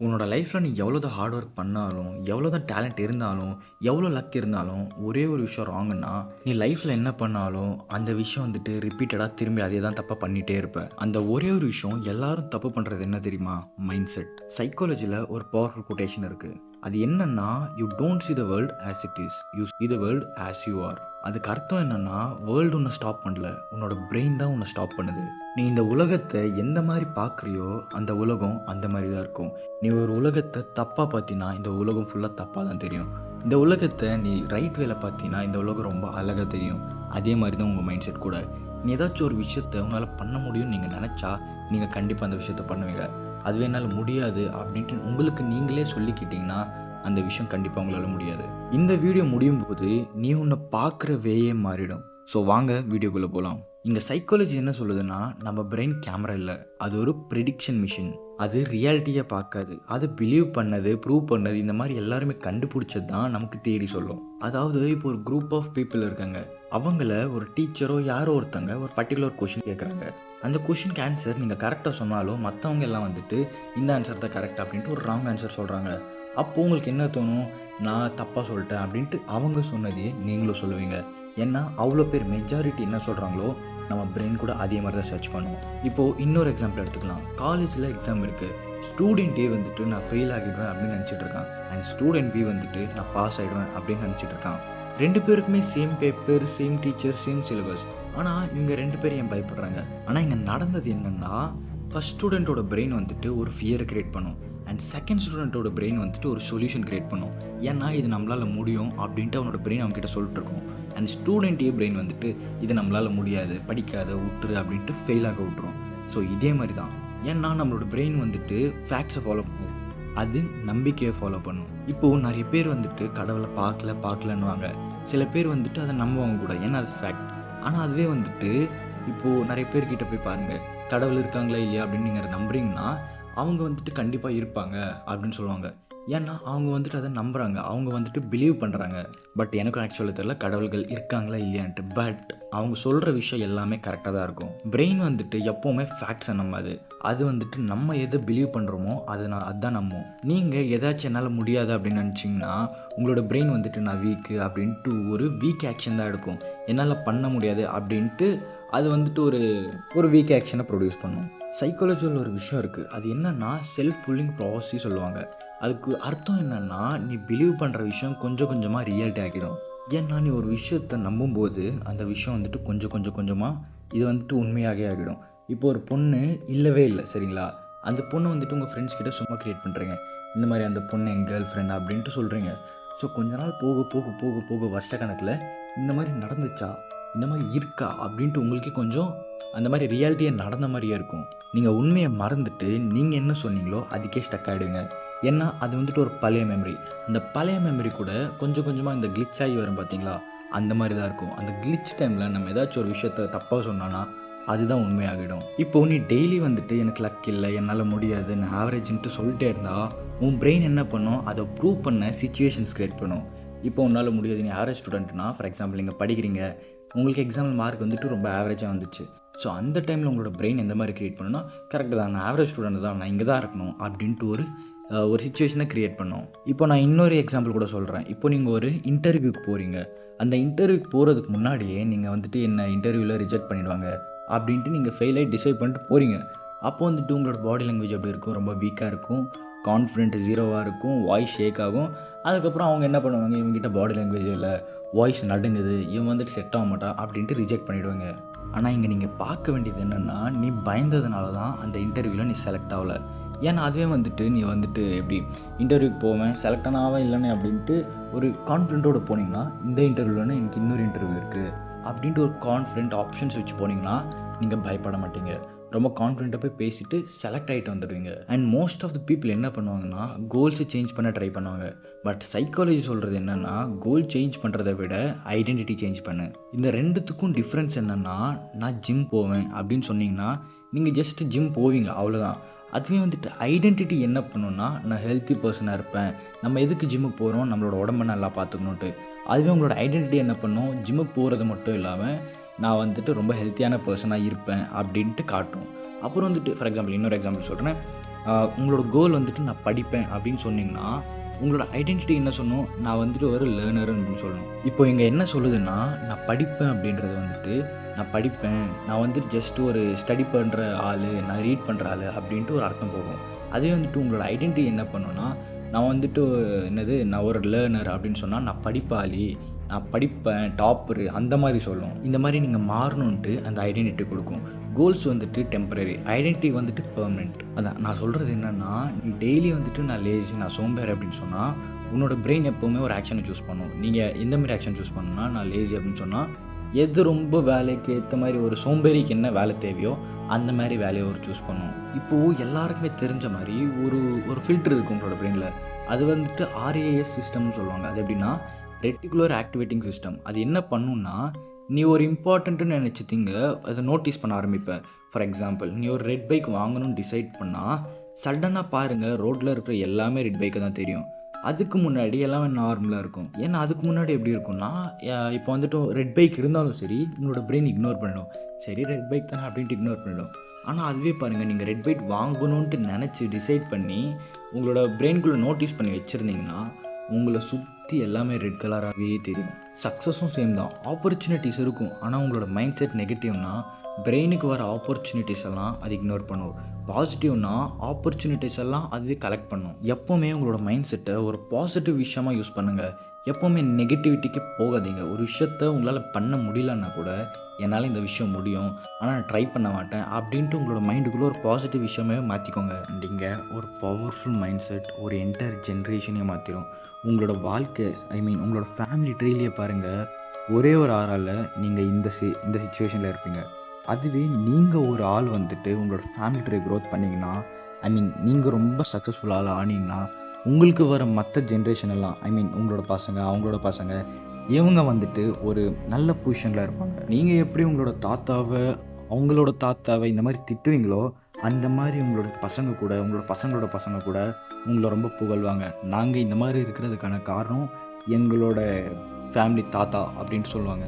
உன்னோட லைஃப்பில் நீ எவ்வளோ தான் ஹார்ட் ஒர்க் பண்ணாலும், எவ்வளோ தான் டேலண்ட் இருந்தாலும், எவ்வளோ லக் இருந்தாலும், ஒரே ஒரு விஷயம் ராங்குன்னா, நீ லைஃப்பில் என்ன பண்ணாலும், அந்த விஷயம் வந்துட்டு ரிப்பீட்டடாக திரும்பி அதே தான் தப்பாக பண்ணிகிட்டே இருப்ப. அந்த ஒரே ஒரு விஷயம் எல்லாரும் தப்பு பண்ணுறது என்ன தெரியுமா? Mind set. சைக்காலஜியில் ஒரு பவர்ஃபுல் கொட்டேஷன் இருக்குது. அது என்னன்னா, you don't see the world as it is, you see the world as you are. அதுக்கு அர்த்தம் என்னன்னா, வேர்ல்டு உன்னை ஸ்டாப் பண்ணல, உன்னோட பிரெயின் தான் உன்னை ஸ்டாப் பண்ணுது. நீ இந்த உலகத்தை எந்த மாதிரி பார்க்குறியோ அந்த உலகம் அந்த மாதிரி தான் இருக்கும். நீ ஒரு உலகத்தை தப்பாக பார்த்தீன்னா இந்த உலகம் ஃபுல்லாக தப்பாக தான் தெரியும். இந்த உலகத்தை நீ ரைட் வேல பார்த்தீங்கன்னா இந்த உலகம் ரொம்ப அழகாக தெரியும். அதே மாதிரி தான் உங்கள் மைண்ட் செட் கூட. நீ ஏதாச்சும் ஒரு விஷயத்தை உங்களால் பண்ண முடியும்னு நீங்கள் நினச்சா நீங்கள் கண்டிப்பாக அந்த விஷயத்த பண்ணுவீங்க. அதுவே என்னால் முடியாது அப்படின்ட்டு உங்களுக்கு நீங்களே சொல்லிக்கிட்டிங்கன்னா அந்த விஷயம் கண்டிப்பாக உங்களால் முடியாது. இந்த வீடியோ முடியும் போது நீ உன்னை பார்க்குற வேயே மாறிடும். ஸோ வாங்க வீடியோக்குள்ளே போகலாம். இங்கே சைக்காலஜி என்ன சொல்லுதுன்னா, நம்ம பிரெயின் கேமரா இல்லை, அது ஒரு ப்ரிடிக்ஷன் மிஷின். அது ரியாலிட்டியை பார்க்காது, அது பிலீவ் பண்ணது, ப்ரூவ் பண்ணது, இந்த மாதிரி எல்லாருமே கண்டுபிடிச்சது தான் நமக்கு தேடி சொல்லும். அதாவது இப்போ ஒரு குரூப் ஆஃப் பீப்புள் இருக்காங்க, அவங்கள ஒரு டீச்சரோ யாரோ ஒருத்தங்க ஒரு பர்டிகுலர் கொஷின் கேட்குறாங்க. அந்த கொஷினுக்கு ஆன்சர் நீங்கள் கரெக்டாக சொன்னாலும் மற்றவங்க எல்லாம் வந்துட்டு இந்த ஆன்சர் தான் கரெக்ட் அப்படின்ட்டு ஒரு ராங் ஆன்சர் சொல்கிறாங்க. அப்போது உங்களுக்கு என்ன தோணும்? நான் தப்பாக சொல்லிட்டேன் அப்படின்ட்டு அவங்க சொன்னதையே நீங்களும் சொல்லுவீங்க. ஏன்னா அவ்வளோ பேர் மெஜாரிட்டி என்ன சொல்கிறாங்களோ நம்ம பிரெயின் கூட அதே மாதிரி தான் சர்ச் பண்ணுவோம். இப்போது இன்னொரு எக்ஸாம்பிள் எடுத்துக்கலாம். காலேஜில் எக்ஸாம் இருக்குது. ஸ்டூடெண்ட் ஏ வந்துட்டு நான் ஃபெயில் ஆகிடுவேன் அப்படின்னு நினச்சிட்டு இருக்கான். அண்ட் ஸ்டூடெண்ட் பி வந்துட்டு நான் பாஸ் ஆகிடுவேன் அப்படின்னு நினச்சிட்டு இருக்கான். ரெண்டு பேருக்குமே same paper, same teacher, same syllabus. ஆனால் இவங்க ரெண்டு பேரும் ஏன் பயப்படுறாங்க? ஆனால் இங்கே நடந்தது என்னென்னா, ஃபஸ்ட் ஸ்டூடெண்ட்டோட பிரெயின் வந்துட்டு ஒரு ஃபியரை க்ரியேட் பண்ணும். அண்ட் செகண்ட் ஸ்டூடெண்ட்டோட பிரெயின் வந்துட்டு ஒரு சொல்யூஷன் க்ரியேட் பண்ணும். ஏன்னா இது நம்மளால் முடியும் அப்படின்ட்டு அவனோட பிரெயின் அவங்ககிட்ட சொல்லிட்டு இருக்கோம். அண்ட் ஸ்டூடெண்ட் ஏ பிரெயின் வந்துட்டு இது நம்மளால் முடியாது, படிக்காத, விட்டுரு அப்படின்ட்டு ஃபெயில் ஆக விட்டுரும். ஸோ இதே மாதிரி தான். ஏன்னா நம்மளோட பிரெயின் வந்துட்டு ஃபேக்ட்ஸை ஃபாலோ பண்ணும், அது நம்பிக்கையை ஃபாலோ பண்ணும். இப்போது நிறைய பேர் வந்துட்டு கடவுளை பார்க்கலன்னுவாங்க. சில பேர் வந்துட்டு அதை நம்புவாங்க கூட, ஏன்னா அது ஃபேக்ட். ஆனால் அதுவே வந்துட்டு இப்போது நிறைய பேர்கிட்ட போய் பாருங்கள், கடவுள் இருக்காங்களா இல்லையா அப்படின்னு நீங்கள் நம்புறீங்கன்னா அவங்க வந்துட்டு கண்டிப்பாக இருப்பாங்க அப்படின்னு சொல்லுவாங்க. ஏன்னா அவங்க வந்துட்டு அதை நம்புகிறாங்க, அவங்க வந்துட்டு பிலீவ் பண்ணுறாங்க. பட் எனக்கும் ஆக்சுவலாக தெரியல கடவுள்கள் இருக்காங்களா இல்லையான்ட்டு. பட் அவங்க சொல்கிற விஷயம் எல்லாமே கரெக்டாக தான் இருக்கும். பிரெயின் வந்துட்டு எப்போவுமே ஃபேக்ட்ஸை நம்பாது, அது வந்துட்டு நம்ம எதை பிலீவ் பண்ணுறோமோ அதுதான் நம்பும். நீங்கள் ஏதாச்சும் என்னால் முடியாது அப்படின்னு நினச்சிங்கன்னா உங்களோட பிரெயின் வந்துட்டு நான் வீக்கு அப்படின்ட்டு ஒரு வீக் ஆக்ஷன் தான் எடுக்கும். என்னால் பண்ண முடியாது அப்படின்ட்டு அது வந்துட்டு ஒரு வீக் ஆக்ஷனை ப்ரொடியூஸ் பண்ணும். சைக்காலஜியில் ஒரு விஷயம் இருக்குது, அது என்னென்னா செல்ஃப் புல்லிங் ப்ராசஸி சொல்லுவாங்க. அதுக்கு அர்த்தம் என்னென்னா, நீ பிலீவ் பண்ணுற விஷயம் கொஞ்சம் கொஞ்சமாக ரியாலிட்டி ஆகிடும். ஏன்னா நீ ஒரு விஷயத்தை நம்பும்போது அந்த விஷயம் வந்துட்டு கொஞ்சம் கொஞ்சமாக இது வந்துட்டு உண்மையாகவே ஆகிடும். இப்போ ஒரு பொண்ணு இல்லவே இல்லை, சரிங்களா? அந்த பொண்ணை வந்துட்டு உங்கள் ஃப்ரெண்ட்ஸ் கிட்ட சும்மா க்ரியேட் பண்ணுறீங்க, இந்த மாதிரி அந்த பொண்ணு என் கேர்ள் ஃப்ரெண்ட் அப்படின்ட்டு சொல்கிறீங்க. ஸோ கொஞ்ச நாள் போக போக போக போக வருஷ கணக்கில் இந்த மாதிரி நடந்துச்சா, இந்த மாதிரி இருக்கா அப்படின்ட்டு உங்களுக்கே கொஞ்சம் அந்த மாதிரி ரியாலிட்டியை நடந்த மாதிரியே இருக்கும். நீங்கள் உண்மையை மறந்துட்டு நீங்கள் என்ன சொன்னீங்களோ அதுக்கே ஸ்டக் ஆகிடுங்க. ஏன்னா அது வந்துட்டு ஒரு பழைய மெமரி. அந்த பழைய மெமரி கூட கொஞ்சம் கொஞ்சமாக இந்த கிளிச் ஆகி வரும் பார்த்தீங்களா, அந்த மாதிரி தான் இருக்கும். அந்த கிளிச் டைமில் நம்ம ஏதாச்சும் ஒரு விஷயத்தை தப்பாக சொன்னோன்னா அதுதான் உண்மையாகிடும். இப்போது நீ டெய்லி வந்துட்டு எனக்கு லக் இல்லை, என்னால் முடியாது, நான் ஆவரேஜ்ன்ட்டு சொல்லிட்டே இருந்தால் உன் பிரெயின் என்ன பண்ணும், அதை ப்ரூவ் பண்ண சிச்சுவேஷன்ஸ் க்ரியேட் பண்ணும். இப்போ உன்னால் முடியாது, நீ ஆவரேஜ் ஸ்டூடெண்ட்னா ஃபார் எக்ஸாம்பிள் நீங்கள் படிக்கிறீங்க, உங்களுக்கு எக்ஸாம்பிள் மார்க் வந்துட்டு ரொம்ப ஆவரேஜாக வந்துச்சு. ஸோ அந்த டைமில் உங்களோட பிரெயின் எந்த மாதிரி க்ரியேட் பண்ணுன்னா, கரெக்டு தான், நான் ஆவரேஜ் ஸ்டூடெண்ட் தான், நான் இங்கே தான் இருக்கணும் அப்படின்ட்டு ஒரு சிச்சுவேஷனை க்ரியேட் பண்ணோம். இப்போ நான் இன்னொரு எக்ஸாம்பிள் கூட சொல்கிறேன். இப்போ நீங்கள் ஒரு இன்டர்வியூக்கு போகிறீங்க. அந்த இன்டர்வியூக்கு போகிறதுக்கு முன்னாடியே நீங்கள் வந்துட்டு என்ன இன்டர்வியூவில் ரிஜெக்ட் பண்ணிவிடுவாங்க அப்படின்ட்டு நீங்கள் ஃபெயில் ஆகி டிசைட் பண்ணிட்டு போகிறீங்க. அப்போ வந்துட்டு உங்களோட பாடி லாங்குவேஜ் எப்படி இருக்கும்? ரொம்ப வீக்காக இருக்கும், கான்ஃபிடென்ட் ஜீரோவாக இருக்கும், வாய்ஸ் ஷேக் ஆகும். அதுக்கப்புறம் அவங்க என்ன பண்ணுவாங்க, இவங்ககிட்ட பாடி லாங்குவேஜ் இல்லை, வாய்ஸ் நடுங்குது, இவன் வந்துட்டு செட் ஆக மாட்டான் அப்படின்ட்டு ரிஜெக்ட் பண்ணிவிடுவாங்க. ஆனால் இங்கே நீங்கள் பார்க்க வேண்டியது என்னென்னா, நீ பயந்ததுனால தான் அந்த இன்டர்வியூவில் நீ செலக்ட் ஆகலை. ஏன்னா அதுவே வந்துட்டு நீ வந்துட்டு எப்படி இன்டர்வியூக்கு போவேன், செலக்ட் ஆனால் ஆவேன் இல்லைன்னு அப்படின்ட்டு ஒரு கான்ஃபிடென்ட்டோடு போனீங்கன்னா, இந்த இன்டர்வியூவில் எனக்கு இன்னொரு இன்டர்வியூ இருக்குது அப்படின்ட்டு ஒரு கான்ஃபிடென்ட் ஆப்ஷன்ஸ் வச்சு போனீங்கன்னா நீங்கள் பயப்பட மாட்டீங்க. ரொம்ப கான்ஃபிடென்ட்டாக போய் பேசிவிட்டு செலக்ட் ஆகிட்டு வந்துடுவீங்க. And most of the people என்ன பண்ணுவாங்கன்னா, கோல்ஸை சேஞ்ச் பண்ண ட்ரை பண்ணுவாங்க. பட் சைக்காலஜி சொல்கிறது என்னென்னா, கோல் சேஞ்ச் பண்ணுறதை விட ஐடென்டிட்டி சேஞ்ச் பண்ணு. இந்த ரெண்டுத்துக்கும் டிஃப்ரென்ஸ் என்னென்னா, நான் ஜிம் போவேன் அப்படின்னு சொன்னீங்கன்னா நீங்கள் ஜஸ்ட் ஜிம் போவீங்க, அவ்வளோதான். அதுவே வந்துட்டு ஐடென்டிட்டி என்ன பண்ணுன்னா, நான் ஹெல்த்தி பர்சனாக இருப்பேன், நம்ம எதுக்கு ஜிம்முக்கு போகிறோம், நம்மளோட உடம்பை நல்லா பார்த்துக்கணுன்ட்டு. அதுவே உங்களோட ஐடென்டிட்டி என்ன பண்ணும், ஜிம்முக்கு போகிறது மட்டும் இல்லாமல் நான் வந்துட்டு ரொம்ப ஹெல்த்தியான பர்சனாக இருப்பேன் அப்படின்ட்டு காட்டும். அப்புறம் வந்துட்டு ஃபார் எக்ஸாம்பிள் இன்னொரு எக்ஸாம்பிள் சொல்கிறேன். உங்களோட கோல் வந்துட்டு நான் படிப்பேன் அப்படின்னு சொன்னீங்கன்னா, உங்களோட ஐடென்டிட்டி என்ன சொல்லணும்? நான் வந்துட்டு ஒரு லேர்னர் அப்படின்னு சொல்லணும். இப்போ இங்க என்ன சொல்லுதுன்னா, நான் படிப்பேன் அப்படின்றது வந்துட்டு, நான் படிப்பேன், நான் வந்துட்டு ஜஸ்ட் ஒரு ஸ்டடி பண்ற ஆளு, நான் ரீட் பண்ற ஆளு அப்படின்ட்டு ஒரு அர்த்தம் போகும். அதே வந்துட்டு உங்களோட ஐடென்டிட்டி என்ன பண்ணும்னா, நான் வந்துட்டு என்னது நான் ஒரு லேர்னர் அப்படின்னு சொன்னா, நான் படிப்பாளி, நான் படிப்பேன், டாப்பரு அந்த மாரி சொல்லும். இந்த மாரி நீங்க மாறணுன்ட்டு அந்த ஐடென்டிட்டி குடுக்கும். கோல்ஸ் வந்துட்டு டெம்பரரி, ஐடென்டிட்டி வந்துட்டு பெர்மனன்ட். அதான் நான் சொல்றது என்னன்னா, நீ டெய்லி வந்துட்டு நான் லேசி, நான் சோம்பேறி அப்படின்னு சொன்னா, உன்னோட பிரெயின் எப்பவுமே ஒரு ஆக்ஷன சூஸ் பண்ணும். நீங்க எந்த மாரி ஆக்ஷன் சூஸ் பண்ணணும்னா, நான் லேசி அப்படின்னு சொன்னா, எது ரொம்ப வேலைக்கு ஏத்த மாரி ஒரு சோம்பேறிக்கு என்ன வேலை தேவையோ, அந்த மாரி வேலைய ஒரு சூஸ் பண்ணும். இப்போ எல்லாருக்குமே தெரிஞ்ச மாரி ஒரு ஒரு ஃபில்டர் இருக்கு உங்களோட பிரெயின்ல. அது வந்துட்டு ஆர்ஏஎஸ் சிஸ்டம்னு சொல்லுவாங்க. அது எப்படின்னா, ரெட்டிகுலர் ஆக்டிவேட்டிங் சிஸ்டம். அது என்ன பண்ணும்னா, நீ ஒரு இம்பார்ட்டன்ட்னு நெனச்ச திங்க அத நோட்டீஸ் பண்ண ஆரம்பிப்ப. ஃபார் எக்ஸாம்பிள், நீ ஒரு ரெட் பைக் வாங்கணும்னு டிசைட் பண்ணா, சடனா பாருங்க ரோட்ல இருக்கிற எல்லாமே ரெட் பைக்கா தான் தெரியும். அதுக்கு முன்னாடி எல்லாமே நார்மலா இருக்கும். ஏன்னா அதுக்கு முன்னாடி எப்படி இருக்கும்னா, இப்போ வந்துட்டு ரெட் பைக் இருந்தாலும் சரி, உங்களோட பிரெயின் இக்னோர் பண்ணிடும். சரி ரெட் பைக் தானே அப்படின்ட்டு இக்னோர் பண்ணிடும். ஆனா அதுவே பாருங்க, நீங்க ரெட் பைக் வாங்கணுன்ட்டு நெனச்சு டிசைட் பண்ணி, உங்களோட பிரெயின்குள்ள நோட்டீஸ் பண்ணி வச்சிருந்தீங்கன்னா, உங்கள சுத்தி எல்லாமே ரெட் கலராவே தெரியும். சக்ஸஸும் சேம் தான். ஆப்பர்ச்சுனிட்டீஸ் இருக்கும். ஆனா உங்களோட மைண்ட் செட் நெகட்டிவ்னா, பிரெயினுக்கு வர ஆப்பர்ச்சுனிட்டீஸ் எல்லாம் அது இக்னோர் பண்ணும். பாசிட்டிவ்னா ஆப்பர்ச்சுனிட்டீஸ் எல்லாம் அதுவே கலெக்ட் பண்ணும். எப்பவுமே உங்களோட மைண்ட் செட்டை ஒரு பாசிட்டிவ் விஷயமா யூஸ் பண்ணுங்க. எப்பவுமே நெகட்டிவிட்டிக்கு போகாதீங்க. ஒரு விஷயத்த உங்களால பண்ண முடியலன்னா கூட, என்னால இந்த விஷயம் முடியும். ஆனா நான் ட்ரை பண்ண மாட்டேன் அப்படின்ட்டு உங்களோட மைண்டுக்குள்ள ஒரு பாசிட்டிவ் விஷயமாவே மாத்திக்கோங்க. நீங்க ஒரு பவர்ஃபுல் மைண்ட் செட் ஒரு என்டையர் ஜெனரேஷனே மாத்திரும். உங்களோட வாழ்க்கை, ஐ மீன் உங்களோட ஃபேமிலி ட்ரீலயே பாருங்க. ஒரே ஒரு ஆளால நீங்க இந்த சிச்சுவேஷன்ல இருப்பீங்க. அதுவே நீங்க ஒரு ஆள் வந்துட்டு உங்களோட ஃபேமிலி ட்ரீ குரோத் பண்ணீங்கன்னா, ஐ மீன் நீங்க ரொம்ப சக்ஸஸ்ஃபுல் ஆளா ஆனீங்கன்னா, உங்களுக்கு வர மத்த ஜெனரேஷன் எல்லாம், ஐ மீன் உங்களோட பசங்க, அவங்களோட பசங்க, இவங்க வந்துட்டு ஒரு நல்ல பொசிஷன்ல இருப்பாங்க. நீங்க எப்படி உங்களோட தாத்தாவ, அவங்களோட தாத்தாவ இந்த மாரி திட்டுவீங்களோ, அந்த மாரி உங்களோட பசங்க கூட, உங்களோட பசங்களோட பசங்க கூட உங்கள ரொம்ப புகழ்வாங்க. நாங்க இந்த மாரி இருக்கிறதுக்கான காரணம் எங்களோட ஃபேமிலி தாத்தா அப்படின்னு சொல்லுவாங்க.